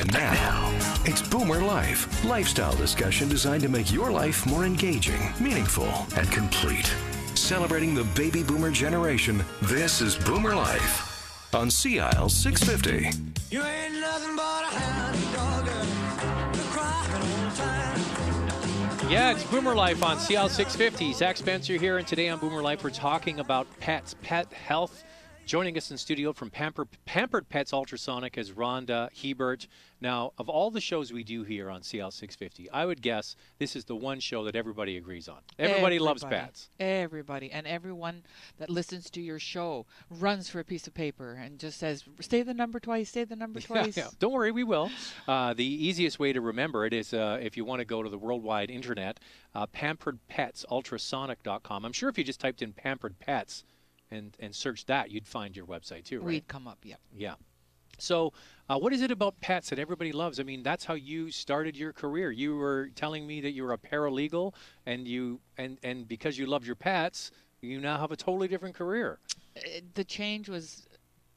And now, it's Boomer Life. Lifestyle discussion designed to make your life more engaging, meaningful, and complete. Celebrating the baby boomer generation, this is Boomer Life on CIL 650. You ain't nothing but a hound dog, you're crying all the time. Yeah, it's Boomer Life on CL 650. Zach Spencer here, and today on Boomer Life, we're talking about pets, pet health. Joining us in studio from Pampered Pets Ultrasonic is Rhonda Hebert. Now, of all the shows we do here on CL 650, I would guess this is the one show that everybody agrees on. Everybody loves pets. Everybody. And everyone that listens to your show runs for a piece of paper and just says, say the number twice, say the number twice. Yeah. Don't worry, we will. The easiest way to remember it is if you want to go to the worldwide internet, PamperedPetsUltrasonic.com. I'm sure if you just typed in Pampered Pets and search that, you'd find your website too, right? We'd come up, yeah. Yeah. So what is it about pets that everybody loves? I mean, that's how you started your career. You were telling me that you were a paralegal, and because you love your pets, you now have a totally different career. The change was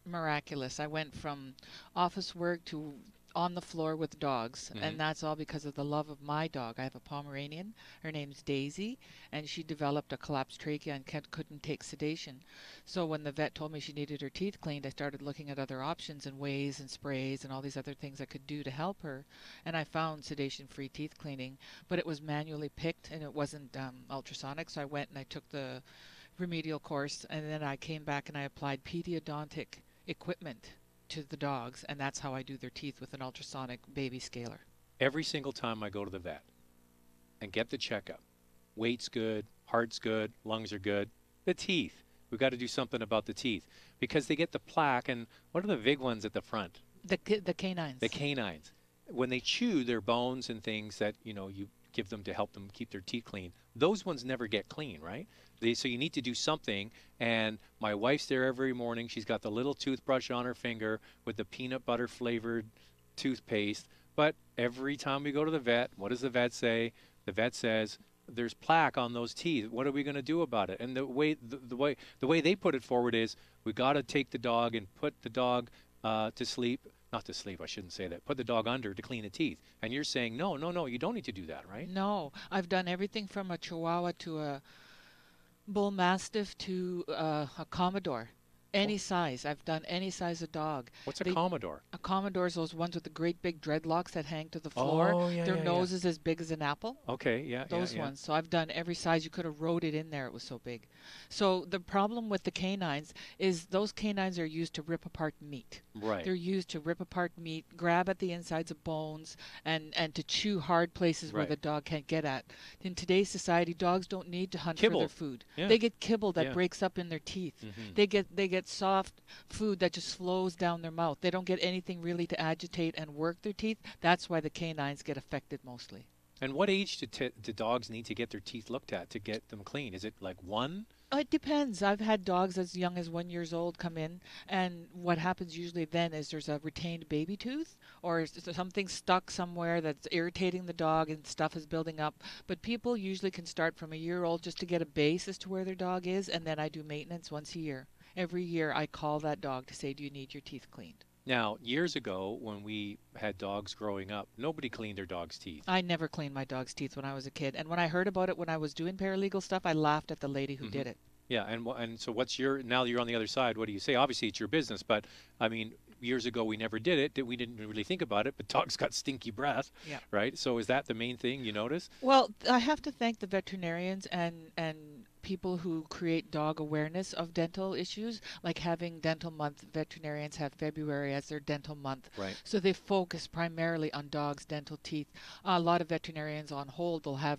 miraculous. I went from office work to on the floor with dogs, and that's all because of the love of my dog. I have a Pomeranian. Her name's Daisy, and she developed a collapsed trachea and couldn't take sedation. So when the vet told me she needed her teeth cleaned, I started looking at other options and ways and sprays and all these other things I could do to help her, and I found sedation-free teeth cleaning, but it was manually picked, and it wasn't ultrasonic, so I went and I took the remedial course, and then I came back and I applied pediodontic equipment to the dogs, and that's how I do their teeth with an ultrasonic baby scaler. Every single time I go to the vet and get the checkup, weight's good, heart's good, lungs are good, the teeth. We've got to do something about the teeth because they get the plaque, and what are the big ones at the front? The canines. The canines. When they chew their bones and things that, you give them to help them keep their teeth clean, those ones never get clean, right? So you need to do something, and my wife's there every morning. She's got the little toothbrush on her finger with the peanut butter flavored toothpaste, but every time we go to the vet, what does the vet say? The vet says, there's plaque on those teeth. What are we going to do about it? And the way they put it forward is, we got to take the dog and put the dog to sleep. Not to sleep, I shouldn't say that. Put the dog under to clean the teeth. And you're saying, no, you don't need to do that, right? No. I've done everything from a Chihuahua to a Bull Mastiff to a Commodore. Any size. I've done any size of dog. What's a Commodore? A Commodore is those ones with the great big dreadlocks that hang to the floor. Oh, yeah, Their nose is as big as an apple. Okay, yeah. Those ones. So I've done every size. You could have wrote it in there. It was so big. So the problem with the canines is those canines are used to rip apart meat. Right. They're used to rip apart meat, grab at the insides of bones, and to chew hard places where the dog can't get at. In today's society, dogs don't need to hunt for their food. Yeah. They get kibble that breaks up in their teeth. They get soft food that just flows down their mouth. They don't get anything really to agitate and work their teeth. That's why the canines get affected mostly. And what age do dogs need to get their teeth looked at to get them clean? Is it like 1? It depends. I've had dogs as young as 1 year old come in, and what happens usually then is there's a retained baby tooth or something stuck somewhere that's irritating the dog and stuff is building up. But people usually can start from a year old just to get a base as to where their dog is, and then I do maintenance once a year. Every year I call that dog to say, do you need your teeth cleaned? Now, years ago, when we had dogs growing up, nobody cleaned their dog's teeth. I never cleaned my dog's teeth when I was a kid. And when I heard about it when I was doing paralegal stuff, I laughed at the lady who did it. Yeah, and so now you're on the other side, what do you say? Obviously, it's your business, but, I mean, years ago we never did it. We didn't really think about it, but dogs got stinky breath, right? So is that the main thing you notice? Well, I have to thank the veterinarians and people who create dog awareness of dental issues, like having dental month. Veterinarians have February as their dental month. Right. So they focus primarily on dogs' dental teeth. A lot of veterinarians on hold will have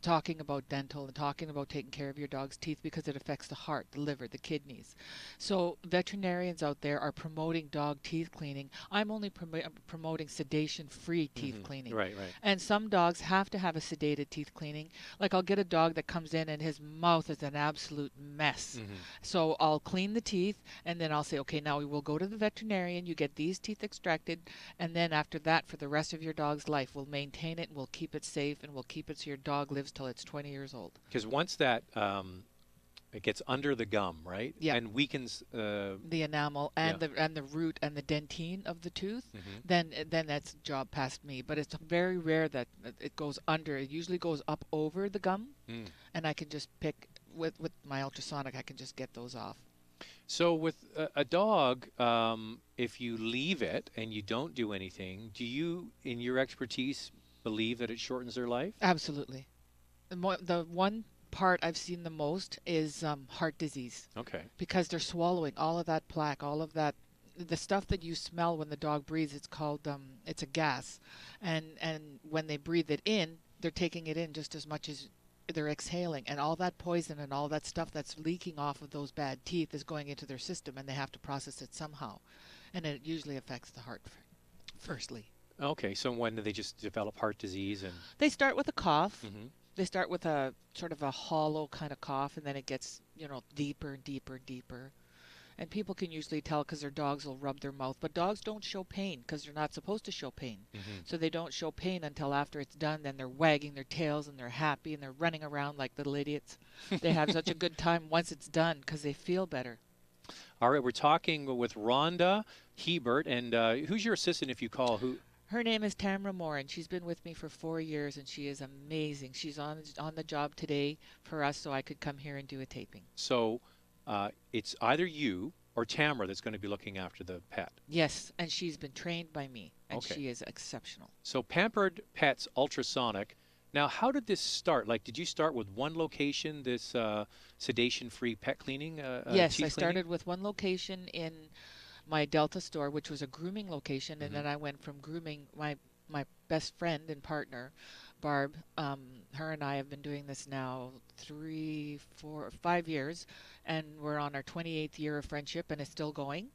talking about dental and talking about taking care of your dog's teeth because it affects the heart, the liver, the kidneys. So veterinarians out there are promoting dog teeth cleaning. I'm only promoting sedation-free teeth cleaning. Right. And some dogs have to have a sedated teeth cleaning. Like I'll get a dog that comes in and his mouth is an absolute mess. So I'll clean the teeth and then I'll say, okay, now we will go to the veterinarian, you get these teeth extracted, and then after that, for the rest of your dog's life, we'll maintain it and we'll keep it safe and we'll keep it so your dog lives till it's 20 years old. Because once that It gets under the gum, right? Yeah. And weakens. The enamel and the root and the dentine of the tooth, Mhm. then that's job past me. But it's very rare that it goes under. It usually goes up over the gum, Mm. and I can just pick with my ultrasonic. I can just get those off. So with a dog, if you leave it and you don't do anything, do you, in your expertise, believe that it shortens their life? Absolutely. The one part I've seen the most is heart disease, Okay. because they're swallowing all of that plaque, all of that, the stuff that you smell when the dog breathes. It's called it's a gas, and when they breathe it in, they're taking it in just as much as they're exhaling, and all that poison and all that stuff that's leaking off of those bad teeth is going into their system, and they have to process it somehow, and it usually affects the heart firstly. Okay. So when do they just develop heart disease and? They start with a cough. Mhm. They start with a sort of a hollow kind of cough, and then it gets, deeper and deeper and deeper. And people can usually tell because their dogs will rub their mouth. But dogs don't show pain because they're not supposed to show pain. Mhm. So they don't show pain until after it's done. Then they're wagging their tails and they're happy and they're running around like little idiots. They have such a good time once it's done because they feel better. All right. We're talking with Rhonda Hebert, and who's your assistant if you call? Who? Her name is Tamara Moore, and she's been with me for 4 years, and she is amazing. She's on the job today for us, so I could come here and do a taping. So it's either you or Tamara that's going to be looking after the pet. Yes, and she's been trained by me, and Okay. she is exceptional. So Pampered Pets Ultrasonic. Now, how did this start? Like, did you start with one location, this sedation-free pet cleaning? Yes, teeth I started with one location in my Delta store, which was a grooming location, and Mhm. then I went from grooming. My best friend and partner, Barb, her and I have been doing this now 3, 4, 5 years, and we're on our 28th year of friendship, and it's still going.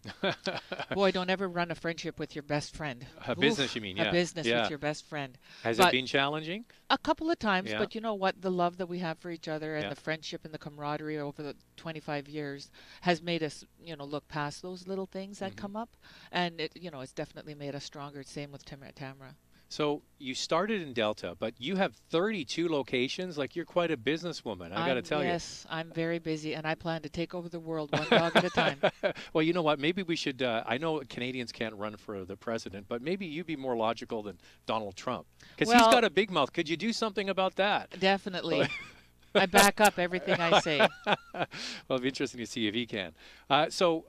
Boy, don't ever run a friendship with your best friend. A business, you mean? Yeah. A business Yeah. with your best friend. Has But it been challenging? a couple of times, Yeah. but you know what? The love that we have for each other and Yeah. the friendship and the camaraderie over the 25 years has made us, look past those little things that Mhm. come up. And it's definitely made us stronger. Same with Tamara. So you started in Delta, but you have 32 locations. Like, you're quite a businesswoman. I got to tell Yes, I'm very busy, and I plan to take over the world one dog at a time. you. Well, you know what? Maybe we should. I know Canadians can't run for the president, but maybe you'd be more logical than Donald Trump, because he's Well- got a big mouth. Could you do something about that? Definitely. I back up everything I say. Well, it'll be interesting to see if he can. So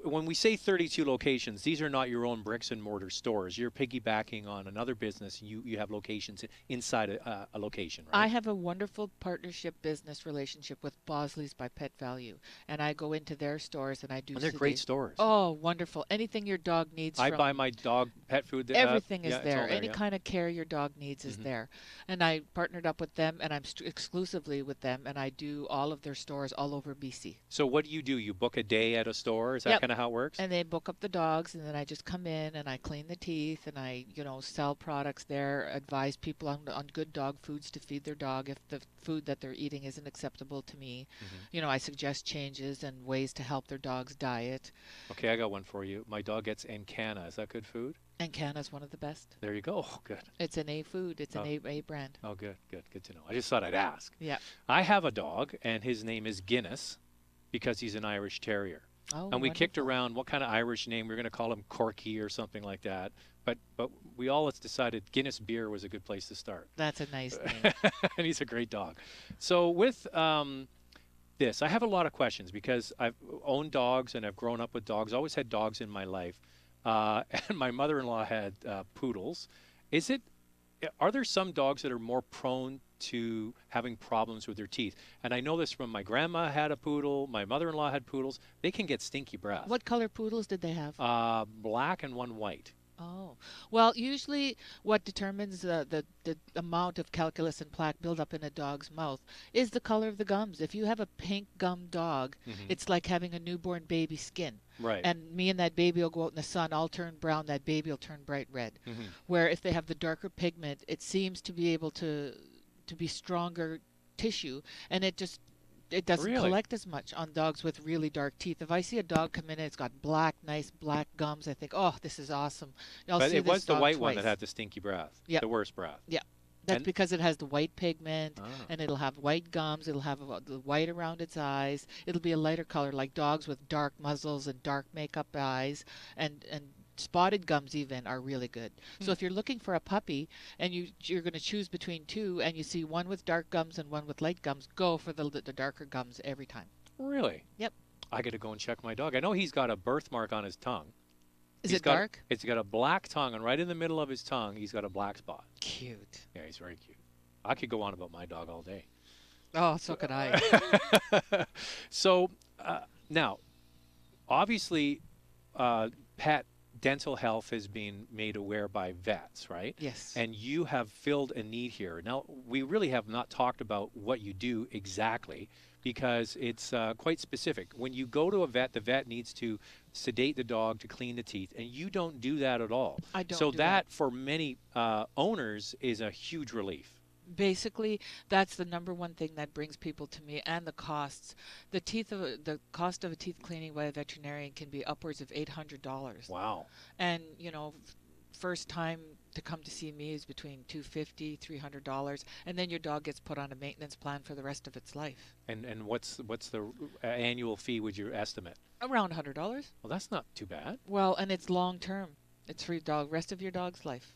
when we say 32 locations, these are not your own bricks and mortar stores. You're piggybacking on another business. You have locations inside a location, right? I have a wonderful partnership business relationship with Bosley's by Pet Value, and I go into their stores and I do. And they're great stores. Oh, wonderful! Anything your dog needs. I from buy my dog pet food there. Everything is yeah, it's all there. Any yeah. kind of care your dog needs is Mhm. there. And I partnered up with them, and I'm exclusively with them, and I do all of their stores all over BC. So what do? You book a day at a store? Is that Yep. kind of how it works? And they book up the dogs, and then I just come in and I clean the teeth, and I, sell products there, advise people on good dog foods to feed their dog if the food that they're eating isn't acceptable to me. Mhm. I suggest changes and ways to help their dog's diet. Okay, I got one for you. My dog gets Encana. Is that good food? And Canna's one of the best. There you go. Oh, good. It's an A food. It's an A brand. Oh, good to know. I just thought I'd ask. Yeah. I have a dog, and his name is Guinness because he's an Irish Terrier. Oh, And we kicked wonderful. around what kind of Irish name. We were going to call him Corky or something like that. But we all decided Guinness Beer was a good place to start. That's a nice name. And he's a great dog. So with this, I have a lot of questions because I've owned dogs and I've grown up with dogs. Always had dogs in my life. And my mother-in-law had poodles. Are there some dogs that are more prone to having problems with their teeth? And I know this from my grandma had a poodle. My mother-in-law had poodles. They can get stinky breath. What color poodles did they have? Black and one white. Oh, well, usually what determines the amount of calculus and plaque buildup in a dog's mouth is the color of the gums. If you have a pink gum dog, Mhm. it's like having a newborn baby skin. Right. And me and that baby will go out in the sun. I'll turn brown. That baby will turn bright red. Mhm. Where if they have the darker pigment, it seems to be able to be stronger tissue, and it doesn't Really? collect as much on dogs with really dark teeth. If I see a dog come in and it's got nice black gums, I think, oh, this is awesome. I'll But see it this was the dog white one that twice. had the stinky breath. Yep. The worst breath. Yeah. That's And- because it has the white pigment, Ah. and it'll have white gums. It'll have the white around its eyes. It'll be a lighter color, like dogs with dark muzzles and dark makeup eyes, and spotted gums even are really good. So if you're looking for a puppy and you're going to choose between two, and you see one with dark gums and one with light gums, go for the darker gums every time. Really? Yep. I got to go and check my dog. I know he's got a birthmark on his tongue. Is He's it got- dark? It's got a black tongue, and right in the middle of his tongue, he's got a black spot. Cute. Yeah, he's very cute. I could go on about my dog all day. Oh, so could I. So now, obviously, pet dental health has been made aware by vets, right? Yes. And you have filled a need here. Now, we really have not talked about what you do exactly because it's quite specific. When you go to a vet, the vet needs to sedate the dog to clean the teeth, and you don't do that at all. I don't So do that, for many owners, is a huge relief. Basically, that's the number one thing that brings people to me, and the costs. The cost of a teeth cleaning by a veterinarian can be upwards of $800. Wow. And first time to come to see me is between $250, $300, and then your dog gets put on a maintenance plan for the rest of its life. And what's the annual fee would you estimate? Around $100. Well, that's not too bad. Well, and it's long term. It's for your rest of your dog's life.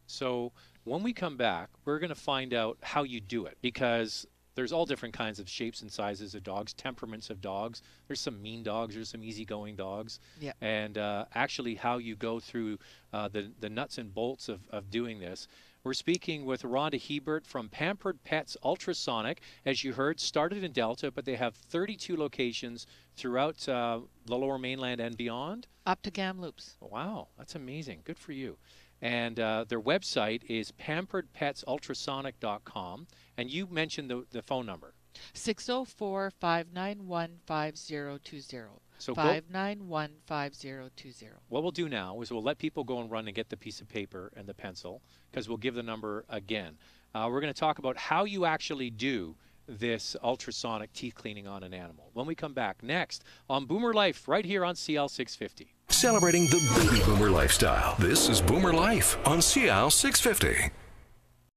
So when we come back, we're going to find out how you do it because there's all different kinds of shapes and sizes of dogs, temperaments of dogs. There's some mean dogs, there's some easygoing dogs. Yeah. And actually how you go through the nuts and bolts of doing this. We're speaking with Rhonda Hebert from Pampered Pets Ultrasonic. As you heard, started in Delta, but they have 32 locations throughout the Lower Mainland and beyond. Up to Kamloops. Wow, that's amazing. Good for you. And their website is PamperedPetsUltrasonic.com. And you mentioned the phone number. 604-591-5020. So 591-5020. what we'll do now is we'll let people go and run and get the piece of paper and the pencil because we'll give the number again. We're going to talk about how you actually do this ultrasonic teeth cleaning on an animal when we come back next on Boomer Life right here on CL 650. Celebrating the baby boomer lifestyle. This is Boomer Life on CL 650.